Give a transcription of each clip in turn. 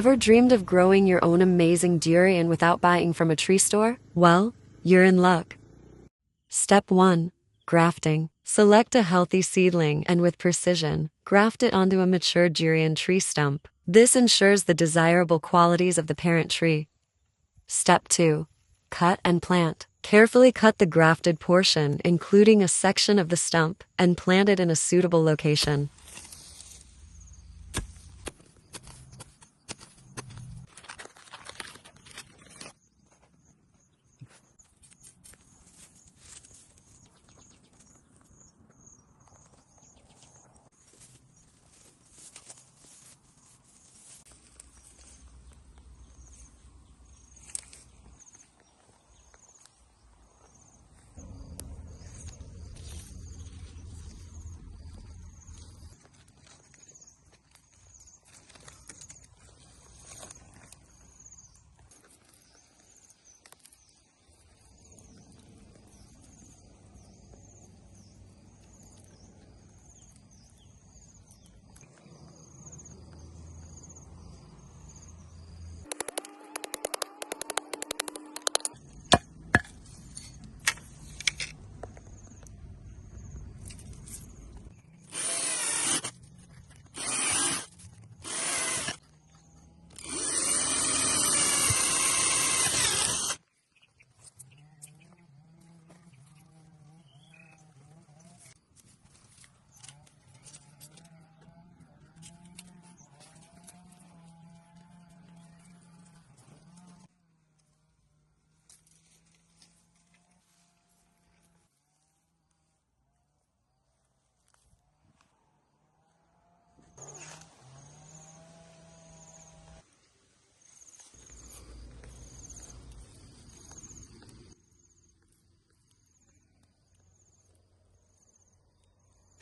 Ever dreamed of growing your own amazing durian without buying from a tree store? Well, you're in luck. Step 1. Grafting. Select a healthy seedling and with precision, graft it onto a mature durian tree stump. This ensures the desirable qualities of the parent tree. Step 2. Cut and plant. Carefully cut the grafted portion, including a section of the stump, and plant it in a suitable location.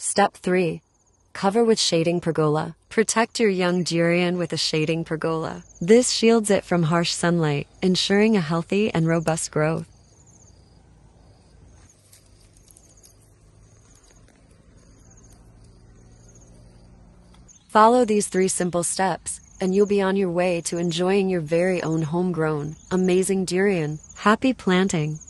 Step 3. Cover with shading pergola. Protect your young durian with a shading pergola. This shields it from harsh sunlight, ensuring a healthy and robust growth. Follow these 3 simple steps, and you'll be on your way to enjoying your very own homegrown, amazing durian. Happy planting!